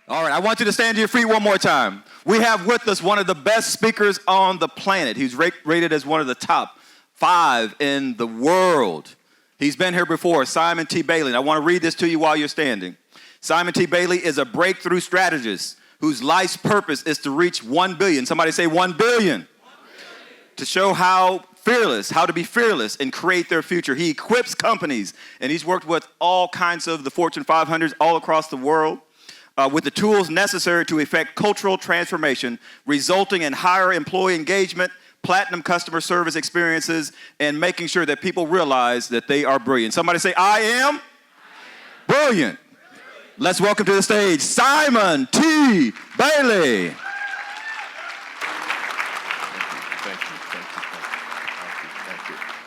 All right, I want you to stand to your feet one more time. We have with us one of the best speakers on the planet. He's rated as one of the top 5 in the world. He's been here before, Simon T. Baily. And I want to read this to you while you're standing. Simon T. Baily is a breakthrough strategist whose life's purpose is to reach 1 billion. Somebody say 1 billion. To show how to be fearless and create their future. He equips companies, and he's worked with all kinds of the Fortune 500s all across the world with the tools necessary to effect cultural transformation, resulting in higher employee engagement, platinum customer service experiences, and making sure that people realize that they are brilliant. Somebody say, I am brilliant. Let's welcome to the stage, Simon T. Baily.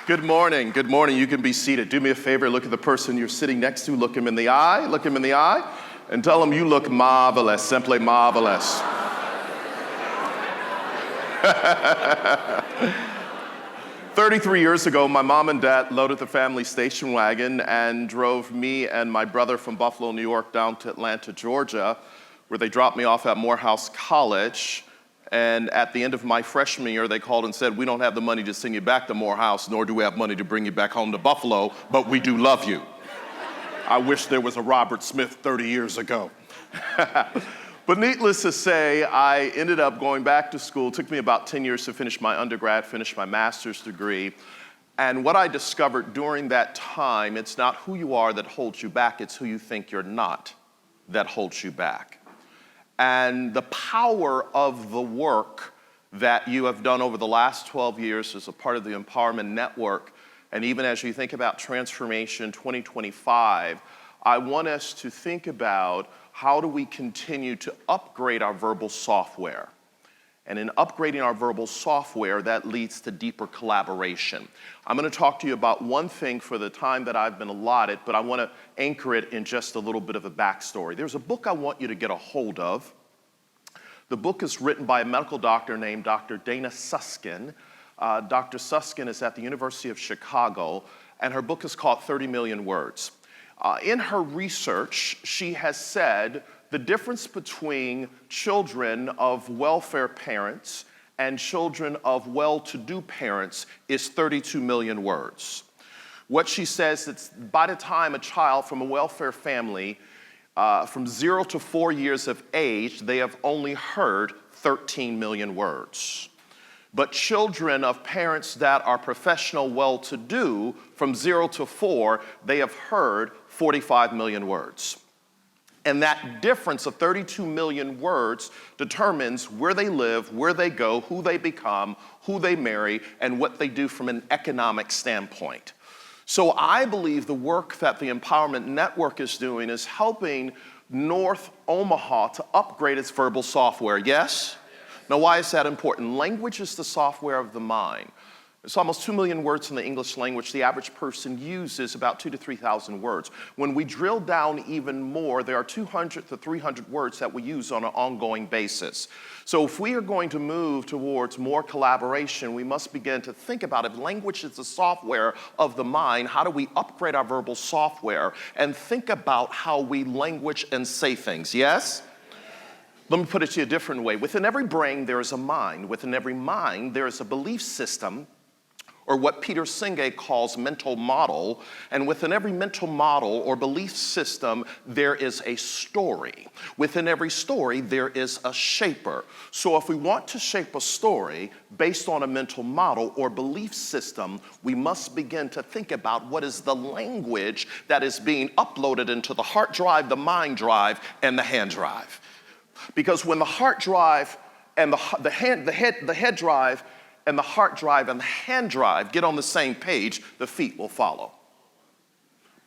Good morning. Good morning. You can be seated. Do me a favor. Look at the person you're sitting next to. Look him in the eye. Look him in the eye. And tell him you look marvelous. Simply marvelous. 33 years ago, my mom and dad loaded the family station wagon and drove me and my brother from Buffalo, New York, down to Atlanta, Georgia, where they dropped me off at Morehouse College. And at the end of my freshman year, they called and said, we don't have the money to send you back to Morehouse, nor do we have money to bring you back home to Buffalo, but we do love you. I wish there was a Robert Smith 30 years ago. But needless to say, I ended up going back to school. It took me about 10 years to finish my undergrad, finish my master's degree. And what I discovered during that time, it's not who you are that holds you back, it's who you think you're not that holds you back. And the power of the work that you have done over the last 12 years as a part of the Empowerment Network, and even as you think about Transformation 2025, I want us to think about how do we continue to upgrade our verbal software. And in upgrading our verbal software, that leads to deeper collaboration. I'm going to talk to you about one thing for the time that I've been allotted, but I want to anchor it in just a little bit of a backstory. There's a book I want you to get a hold of. The book is written by a medical doctor named Dr. Dana Susskind. Dr. Susskind is at the University of Chicago, and her book is called 30 Million Words. In her research, she has said the difference between children of welfare parents and children of well-to-do parents is 32 million words. What she says is by the time a child from a welfare family, from 0 to 4 years of age, they have only heard 13 million words. But children of parents that are professional well-to-do, from 0 to 4, they have heard 45 million words. And that difference of 32 million words determines where they live, where they go, who they become, who they marry, and what they do from an economic standpoint. So I believe the work that the Empowerment Network is doing is helping North Omaha to upgrade its verbal software. Yes? Now, why is that important? Language is the software of the mind. It's almost 2 million words in the English language. The average person uses about 2,000 to 3,000 words. When we drill down even more, there are 200 to 300 words that we use on an ongoing basis. So if we are going to move towards more collaboration, we must begin to think about if language is the software of the mind, how do we upgrade our verbal software and think about how we language and say things, yes? Let me put it to you a different way. Within every brain, there is a mind. Within every mind, there is a belief system, or what Peter Senge calls mental model. And within every mental model or belief system, there is a story. Within every story, there is a shaper. So if we want to shape a story based on a mental model or belief system, we must begin to think about what is the language that is being uploaded into the heart drive, the mind drive, and the hand drive. Because when the heart drive and the head drive and the heart drive and the hand drive get on the same page, the feet will follow.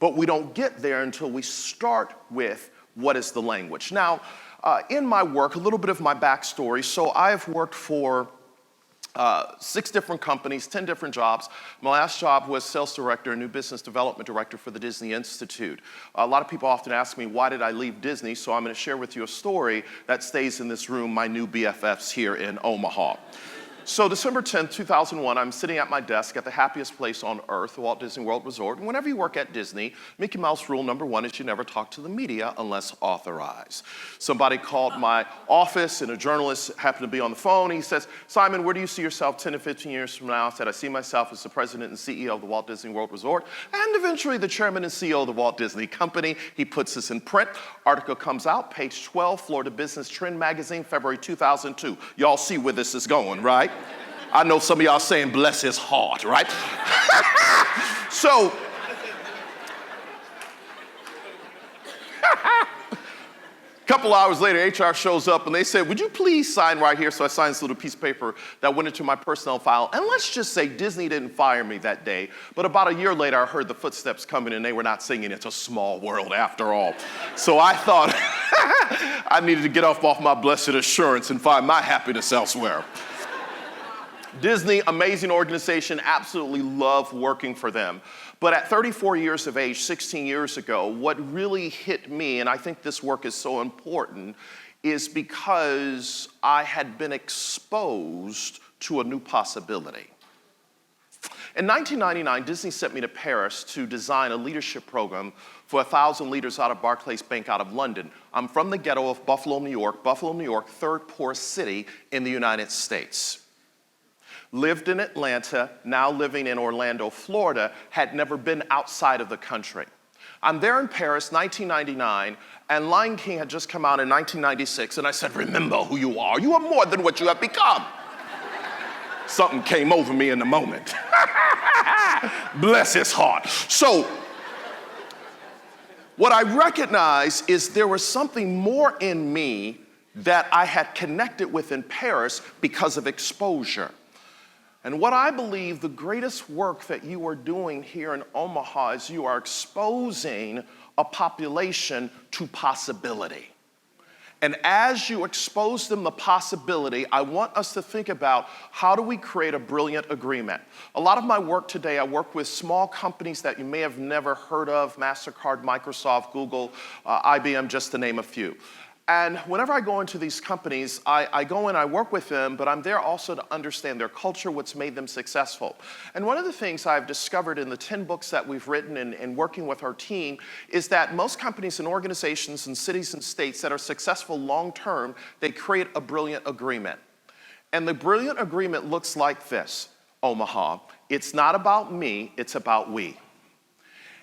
But we don't get there until we start with what is the language. Now, in my work, a little bit of my backstory. So I've worked for 6 different companies, 10 different jobs. My last job was sales director and new business development director for the Disney Institute. A lot of people often ask me, why did I leave Disney? So I'm going to share with you a story that stays in this room, my new BFFs here in Omaha. So December 10th, 2001, I'm sitting at my desk at the happiest place on earth, the Walt Disney World Resort. And whenever you work at Disney, Mickey Mouse rule number one is you never talk to the media unless authorized. Somebody called my office and a journalist happened to be on the phone. He says, Simon, where do you see yourself 10 to 15 years from now? I said, I see myself as the president and CEO of the Walt Disney World Resort and eventually the chairman and CEO of the Walt Disney Company. He puts this in print. Article comes out, page 12, Florida Business Trend Magazine, February 2002. Y'all see where this is going, right? I know some of y'all saying, bless his heart, right? So, a couple hours later, HR shows up and they said, would you please sign right here? So I signed this little piece of paper that went into my personnel file. And let's just say Disney didn't fire me that day. But about a year later, I heard the footsteps coming and they were not singing It's a Small World after all. So I thought I needed to get off my blessed assurance and find my happiness elsewhere. Disney, amazing organization, absolutely love working for them. But at 34 years of age, 16 years ago, what really hit me, and I think this work is so important, is because I had been exposed to a new possibility. In 1999, Disney sent me to Paris to design a leadership program for 1,000 leaders out of Barclays Bank out of London. I'm from the ghetto of Buffalo, New York. Buffalo, New York, third poorest city in the United States. Lived in Atlanta, now living in Orlando, Florida, had never been outside of the country. I'm there in Paris, 1999, and Lion King had just come out in 1996, and I said, remember who you are. You are more than what you have become. Something came over me in the moment. Bless his heart. So, what I recognized is there was something more in me that I had connected with in Paris because of exposure. And what I believe the greatest work that you are doing here in Omaha is you are exposing a population to possibility. And as you expose them the possibility, I want us to think about how do we create a brilliant agreement. A lot of my work today, I work with small companies that you may have never heard of, MasterCard, Microsoft, Google, IBM, just to name a few. And whenever I go into these companies, I go in, I work with them, but I'm there also to understand their culture, what's made them successful. And one of the things I've discovered in the 10 books that we've written and working with our team is that most companies and organizations and cities and states that are successful long-term, they create a brilliant agreement. And the brilliant agreement looks like this, Omaha. It's not about me, it's about we.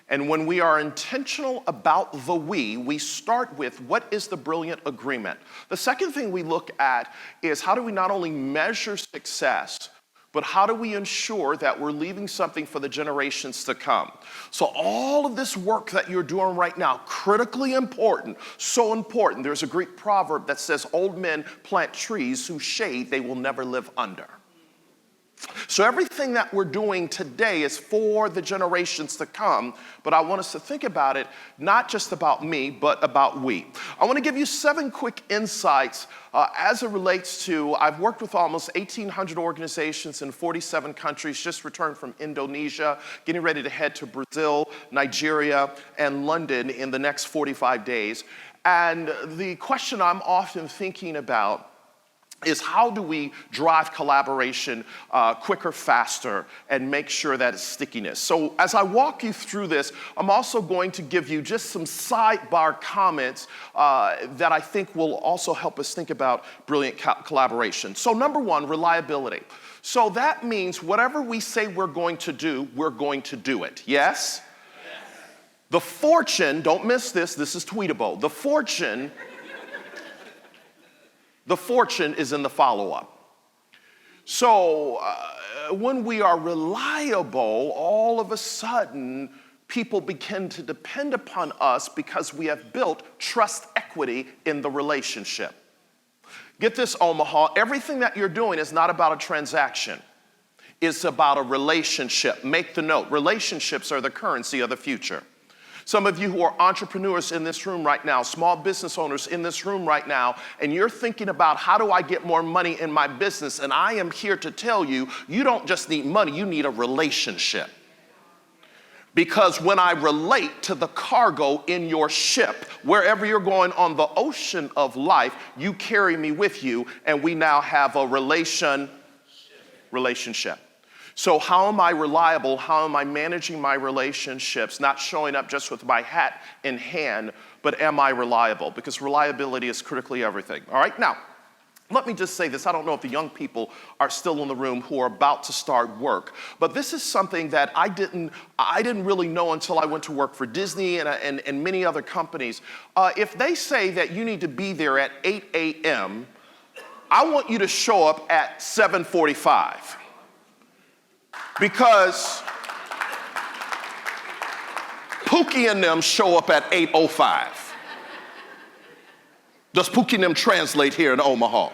And when we are intentional about the we start with what is the brilliant agreement. The second thing we look at is how do we not only measure success, but how do we ensure that we're leaving something for the generations to come? So all of this work that you're doing right now, critically important, so important. There's a Greek proverb that says, old men plant trees whose shade they will never live under. So everything that we're doing today is for the generations to come, but I want us to think about it not just about me, but about we. I want to give you 7 quick insights as it relates to, I've worked with almost 1,800 organizations in 47 countries, just returned from Indonesia, getting ready to head to Brazil, Nigeria, and London in the next 45 days. And the question I'm often thinking about is how do we drive collaboration quicker, faster, and make sure that it's stickiness. So as I walk you through this, I'm also going to give you just some sidebar comments that I think will also help us think about brilliant collaboration. So number 1, reliability. So that means whatever we say we're going to do it. Yes? The fortune, don't miss this is tweetable. The fortune is in the follow-up. So when we are reliable, all of a sudden, people begin to depend upon us because we have built trust equity in the relationship. Get this, Omaha, everything that you're doing is not about a transaction. It's about a relationship. Make the note, relationships are the currency of the future. Some of you who are entrepreneurs in this room right now, small business owners in this room right now, and you're thinking about how do I get more money in my business, and I am here to tell you, you don't just need money, you need a relationship. Because when I relate to the cargo in your ship, wherever you're going on the ocean of life, you carry me with you, and we now have a relationship. relationship. So how am I reliable? How am I managing my relationships? Not showing up just with my hat in hand, but am I reliable? Because reliability is critically everything. All right, now, let me just say this. I don't know if the young people are still in the room who are about to start work, but this is something that I didn't really know until I went to work for Disney and many other companies. If they say that you need to be there at 8 a.m., I want you to show up at 7:45. Because Pookie and them show up at 8:05. Does Pookie and them translate here in Omaha?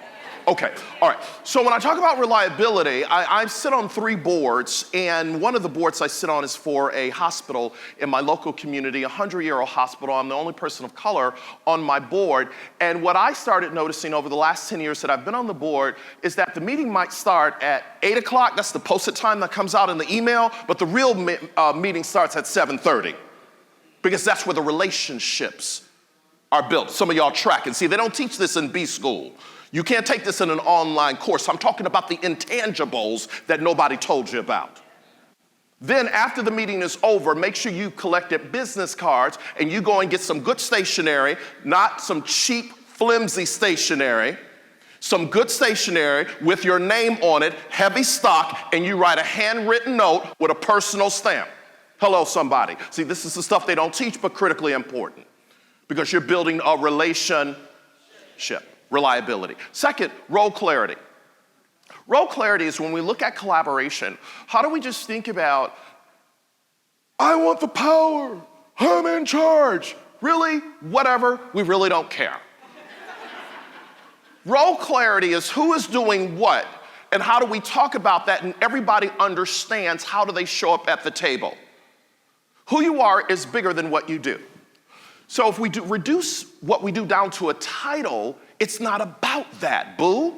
Okay, all right. So when I talk about reliability, I sit on 3 boards, and one of the boards I sit on is for a hospital in my local community, a 100-year-old hospital. I'm the only person of color on my board. And what I started noticing over the last 10 years that I've been on the board is that the meeting might start at 8 o'clock. That's the posted time that comes out in the email, but the real meeting starts at 7:30 because that's where the relationships are built. Some of y'all track and see, they don't teach this in B school. You can't take this in an online course. I'm talking about the intangibles that nobody told you about. Then after the meeting is over, make sure you collected business cards and you go and get some good stationery, not some cheap, flimsy stationery, some good stationery with your name on it, heavy stock, and you write a handwritten note with a personal stamp. Hello, somebody. See, this is the stuff they don't teach, but critically important because you're building a relationship. Reliability. Second, role clarity. Role clarity is when we look at collaboration, how do we just think about, I want the power, I'm in charge. Really? Whatever, we really don't care. Role clarity is who is doing what, and how do we talk about that, and everybody understands how do they show up at the table. Who you are is bigger than what you do. So if we reduce what we do down to a title, it's not about that, boo.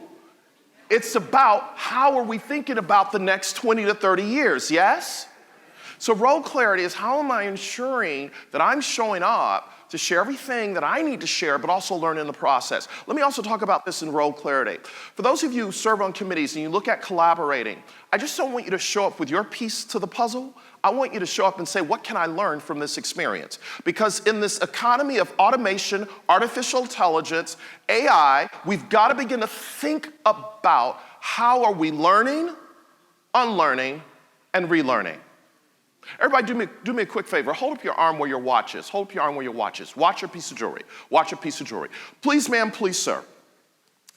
It's about how are we thinking about the next 20 to 30 years, yes? So role clarity is how am I ensuring that I'm showing up to share everything that I need to share, but also learn in the process. Let me also talk about this in role clarity. For those of you who serve on committees and you look at collaborating, I just don't want you to show up with your piece to the puzzle. I want you to show up and say, what can I learn from this experience? Because in this economy of automation, artificial intelligence, AI, we've got to begin to think about how are we learning, unlearning, and relearning. Everybody do me a quick favor. Hold up your arm where your watch is. Hold up your arm where your watch is. Watch your piece of jewelry. Watch your piece of jewelry. Please, ma'am, please, sir.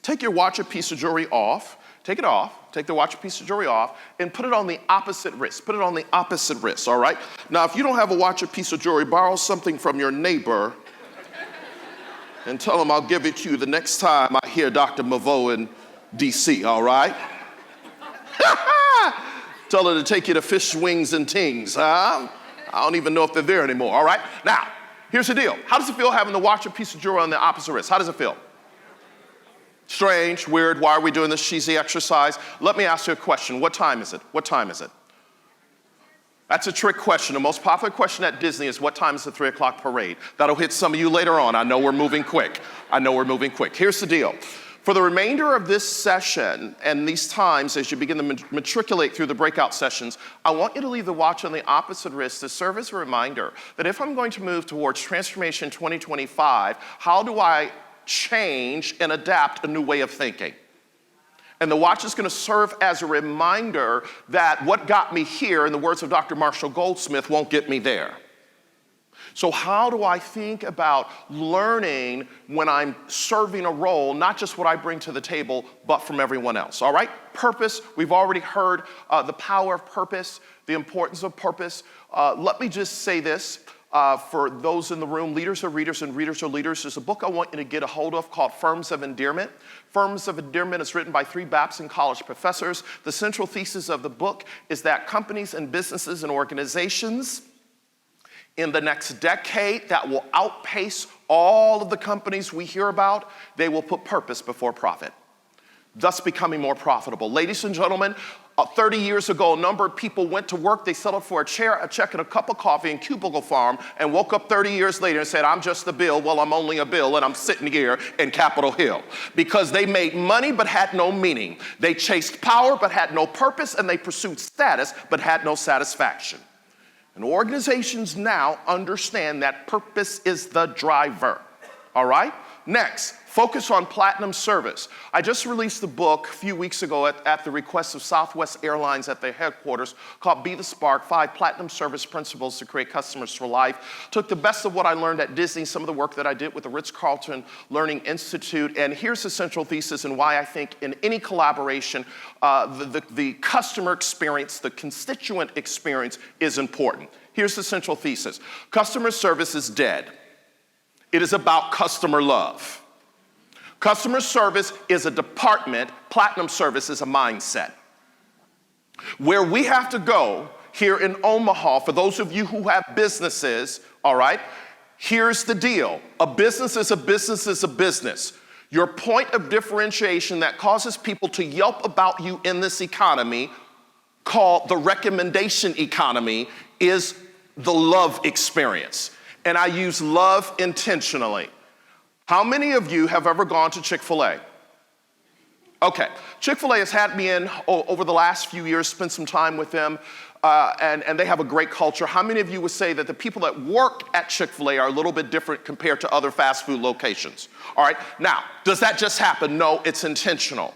Take your watch or piece of jewelry off. Take it off. Take the watch or piece of jewelry off and put it on the opposite wrist. Put it on the opposite wrist, all right? Now, if you don't have a watch or piece of jewelry, borrow something from your neighbor and tell him I'll give it to you the next time I hear Dr. Mavo in D.C., all right? Tell her to take you to Fish Wings and Tings, huh? I don't even know if they're there anymore, all right? Now, here's the deal. How does it feel having the watch or piece of jewelry on the opposite wrist? How does it feel? Strange, weird, why are we doing this cheesy exercise? Let me ask you a question. What time is it? What time is it? That's a trick question. The most popular question at Disney is what time is the 3 o'clock parade? That'll hit some of you later on. I know we're moving quick. Here's the deal. For the remainder of this session and these times as you begin to matriculate through the breakout sessions, I want you to leave the watch on the opposite wrist to serve as a reminder that if I'm going to move towards Transformation 2025, how do I change and adapt a new way of thinking? And the watch is going to serve as a reminder that what got me here, in the words of Dr. Marshall Goldsmith, won't get me there. So how do I think about learning when I'm serving a role, not just what I bring to the table, but from everyone else, all right? Purpose, we've already heard the power of purpose, the importance of purpose. Let me just say this. For those in the room, leaders are readers and readers are leaders. There's a book I want you to get a hold of called Firms of Endearment. Firms of Endearment is written by 3 Babson College professors. The central thesis of the book is that companies and businesses and organizations in the next decade that will outpace all of the companies we hear about, they will put purpose before profit, thus becoming more profitable. Ladies and gentlemen, 30 years ago, a number of people went to work, they settled for a chair, a check, and a cup of coffee in Cubicle Farm, and woke up 30 years later and said, I'm just a bill. Well, I'm only a bill, and I'm sitting here in Capitol Hill. Because they made money but had no meaning. They chased power but had no purpose, and they pursued status but had no satisfaction. And organizations now understand that purpose is the driver. All right? Next, focus on platinum service. I just released a book a few weeks ago at the request of Southwest Airlines at their headquarters called Be the Spark, 5 Platinum Service Principles to Create Customers for Life. Took the best of what I learned at Disney, some of the work that I did with the Ritz-Carlton Learning Institute, and here's the central thesis and why I think in any collaboration, the customer experience, the constituent experience is important. Here's the central thesis. Customer service is dead. It is about customer love. Customer service is a department, platinum service is a mindset. Where we have to go here in Omaha, for those of you who have businesses, all right, here's the deal. A business is a business is a business. Your point of differentiation that causes people to yelp about you in this economy, called the recommendation economy, is the love experience. And I use love intentionally. How many of you have ever gone to Chick-fil-A? Okay, Chick-fil-A has had me in over the last few years, spent some time with them, and they have a great culture. How many of you would say that the people that work at Chick-fil-A are a little bit different compared to other fast food locations? All right, now, does that just happen? No, it's intentional.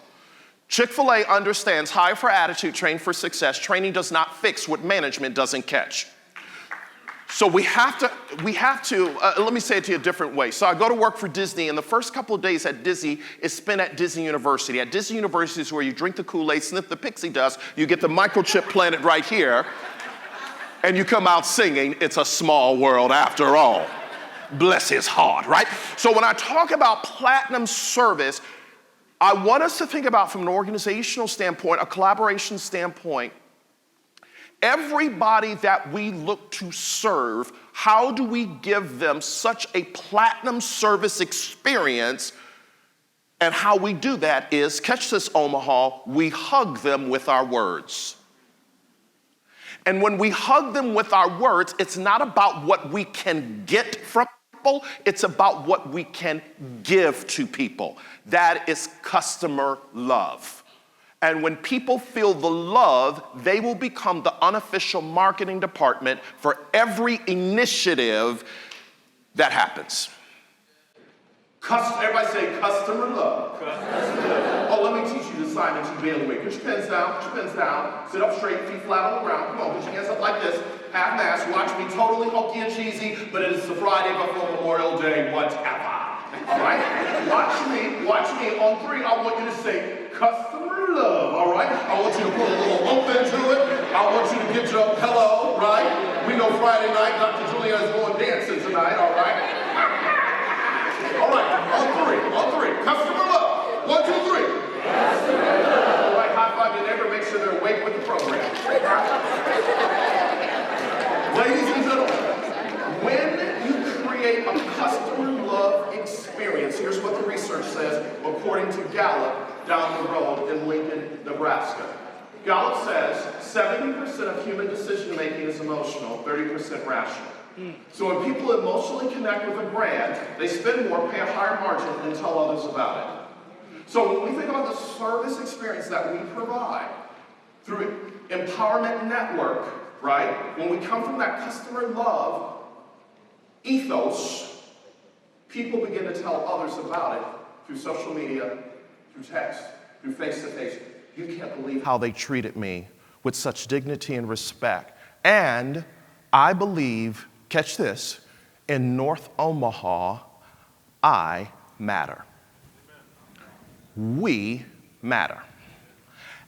Chick-fil-A understands hire for attitude, train for success. Training does not fix what management doesn't catch. So we have to, let me say it to you a different way. So I go to work for Disney, and the first couple of days at Disney is spent at Disney University. At Disney University is where you drink the Kool-Aid, sniff the pixie dust, you get the microchip planted right here, and you come out singing, "It's a small world after all." Bless his heart, right? So when I talk about platinum service, I want us to think about from an organizational standpoint, a collaboration standpoint, everybody that we look to serve, how do we give them such a platinum service experience? And how we do that is, catch this, Omaha, we hug them with our words. And when we hug them with our words, it's not about what we can get from people, it's about what we can give to people. That is customer love. And when people feel the love, they will become the unofficial marketing department for every initiative that happens. Everybody say customer love. Customer love. Oh, let me teach you the Simon T. Baily way. Put your pens down, sit up straight, feet flat on the ground. Come on, put your hands up like this, half mast. Watch me, totally hokey and cheesy, but it is the Friday before Memorial Day, whatever. All right? Watch me. On 3, I want you to say customer love, all right? I want you to put a little oomph into it. I want you to get your pillow, right? We know Friday night, Dr. Julia is going dancing tonight, all right? All right, on three. Customer love. 1, 2, 3. Customer love. All right, high five your neighbor, make sure they're awake with the program. Ladies and gentlemen, when you create a customer love experience, here's what the research says, according to Gallup, down the road in Lincoln, Nebraska. Gallup says 70% of human decision making is emotional, 30% rational. So when people emotionally connect with a brand, they spend more, pay a higher margin, and tell others about it. So when we think about the service experience that we provide through Empowerment Network, right? When we come from that customer love ethos, people begin to tell others about it through social media, through text, through face-to-face. You can't believe how they treated me with such dignity and respect. And I believe, catch this, in North Omaha, I matter. We matter.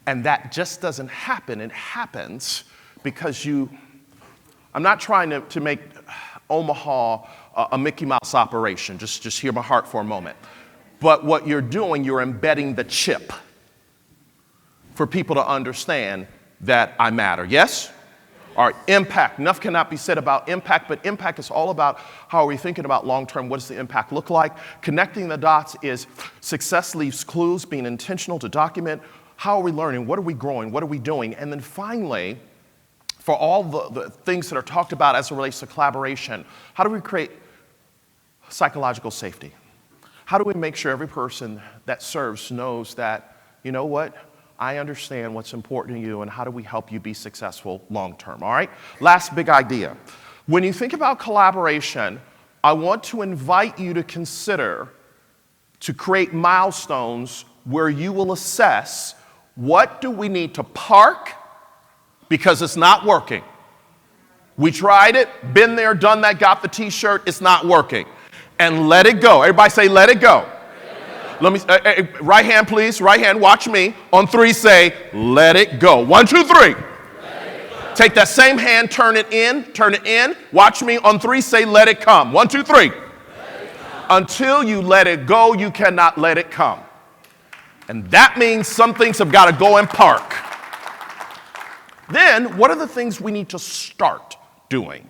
And that just doesn't happen. It happens because I'm not trying to make Omaha a Mickey Mouse operation. Just hear my heart for a moment. But what you're doing, you're embedding the chip for people to understand that I matter. Yes? All right, impact. Enough cannot be said about impact, but impact is all about how are we thinking about long-term, what does the impact look like? Connecting the dots is success leaves clues, being intentional to document How are we learning? What are we growing? What are we doing? And then finally, for all the things that are talked about as it relates to collaboration, how do we create psychological safety? How do we make sure every person that serves knows that, you know what, I understand what's important to you, and how do we help you be successful long term, all right? Last big idea. When you think about collaboration, I want to invite you to consider to create milestones where you will assess what do we need to park because it's not working. We tried it, been there, done that, got the t-shirt, it's not working. And let it go. Everybody say, let it go. Let me, right hand please, right hand, watch me. On 3 say, let it go. 1, 2, 3. Take that same hand, turn it in. Watch me. On 3 say, let it come. 1, 2, 3. Until you let it go, you cannot let it come. And that means some things have got to go in park. Then, what are the things we need to start doing?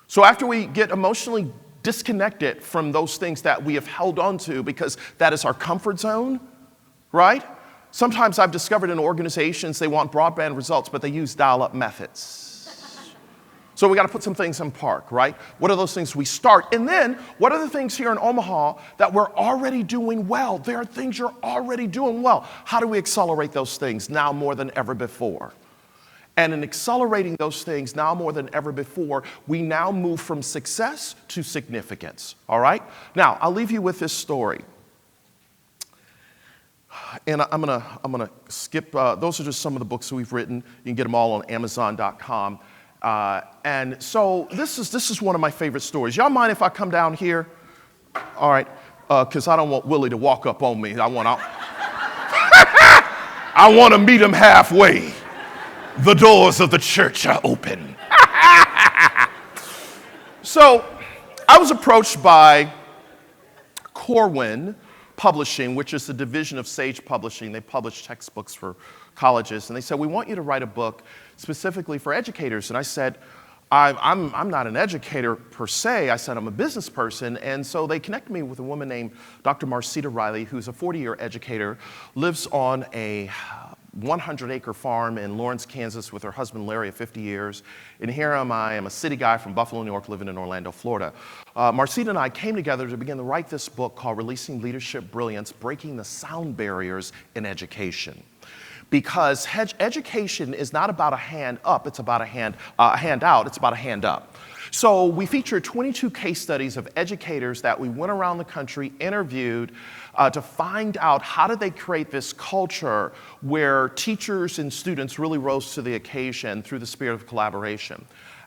So after we get emotionally disconnected from those things that we have held on to because that is our comfort zone, right? Sometimes I've discovered in organizations they want broadband results, but they use dial-up methods. So we got to put some things in park, right? What are those things we start? And then, what are the things here in Omaha that we're already doing well? There are things you're already doing well. How do we accelerate those things now more than ever before? And in accelerating those things now more than ever before, we now move from success to significance, all right? Now, I'll leave you with this story. And I'm gonna skip, those are just some of the books that we've written. You can get them all on Amazon.com. And so this is one of my favorite stories. Y'all mind if I come down here? All right, because I don't want Willie to walk up on me. I want to meet him halfway. The doors of the church are open. So I was approached by Corwin Publishing, which is the division of Sage Publishing. They publish textbooks for colleges. And they said, we want you to write a book specifically for educators. And I said, I'm not an educator per se. I said, I'm a business person. And so they connected me with a woman named Dr. Marcita Riley, who's a 40-year educator, lives on a 100-acre farm in Lawrence, Kansas with her husband Larry of 50 years. And here am I, I'm a city guy from Buffalo, New York, living in Orlando, Florida. Marcita and I came together to begin to write this book called Releasing Leadership Brilliance, Breaking the Sound Barriers in Education. Because education is not about a hand up, it's about a hand out, it's about a hand up. So we featured 22 case studies of educators that we went around the country, interviewed to find out how did they create this culture where teachers and students really rose to the occasion through the spirit of collaboration.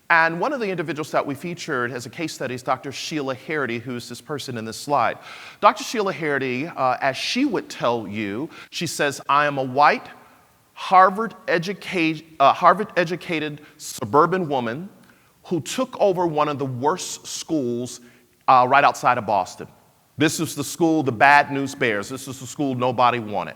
And one of the individuals that we featured as a case study is Dr. Sheila Harity, who's this person in this slide. Dr. Sheila Harity, as she would tell you, she says, I am a white, Harvard-educated suburban woman who took over one of the worst schools right outside of Boston. This is the school, the Bad News Bears. This is the school nobody wanted.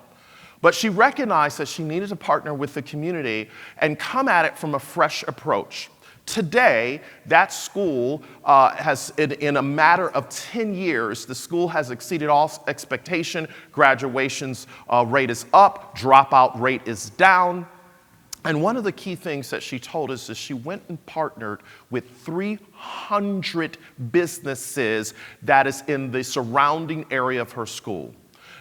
But she recognized that she needed to partner with the community and come at it from a fresh approach. Today, that school has, in a matter of 10 years, the school has exceeded all expectation. Graduations rate is up, dropout rate is down. And one of the key things that she told us is she went and partnered with 300 businesses that is in the surrounding area of her school.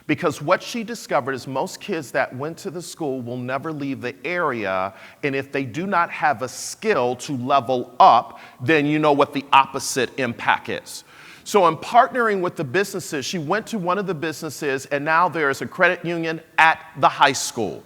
Because what she discovered is most kids that went to the school will never leave the area, and if they do not have a skill to level up, then you know what the opposite impact is. So in partnering with the businesses, she went to one of the businesses, and now there is a credit union at the high school,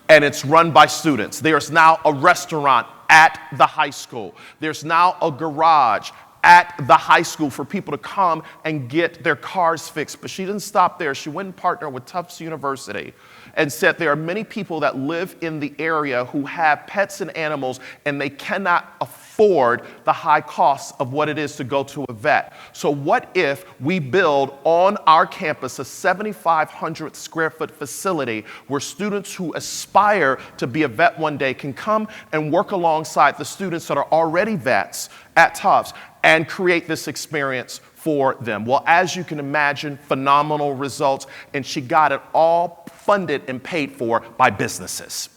and it's run by students. There's now a restaurant at the high school. There's now a garage at the high school for people to come and get their cars fixed. But she didn't stop there. She went and partnered with Tufts University and said there are many people that live in the area who have pets and animals, and they cannot afford the high costs of what it is to go to a vet. So what if we build on our campus a 7,500 square foot facility where students who aspire to be a vet one day can come and work alongside the students that are already vets at Tufts and create this experience for them. Well, as you can imagine, phenomenal results, and she got it all funded and paid for by businesses.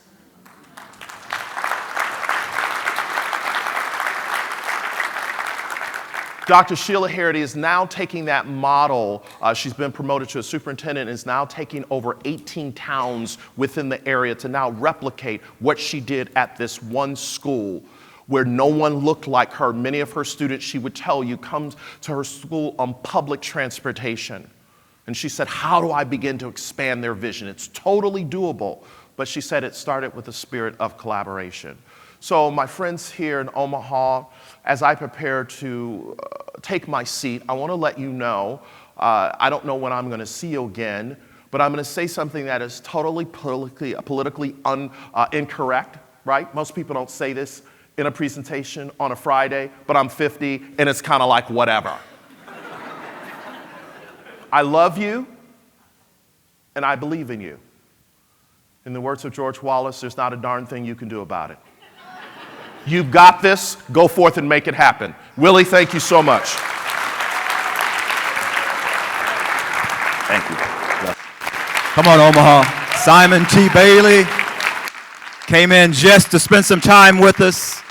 Dr. Sheila Harity is now taking that model. She's been promoted to a superintendent and is now taking over 18 towns within the area to now replicate what she did at this one school where no one looked like her. Many of her students, she would tell you, come to her school on public transportation. And she said, how do I begin to expand their vision? It's totally doable. But she said it started with a spirit of collaboration. So my friends here in Omaha, as I prepare to take my seat, I want to let you know, I don't know when I'm going to see you again, but I'm going to say something that is totally politically incorrect, right? Most people don't say this in a presentation on a Friday, but I'm 50 and it's kind of like whatever. I love you and I believe in you. In the words of George Wallace, there's not a darn thing you can do about it. You've got this. Go forth and make it happen. Willie, thank you so much. Thank you. Come on, Omaha. Simon T. Baily came in just to spend some time with us.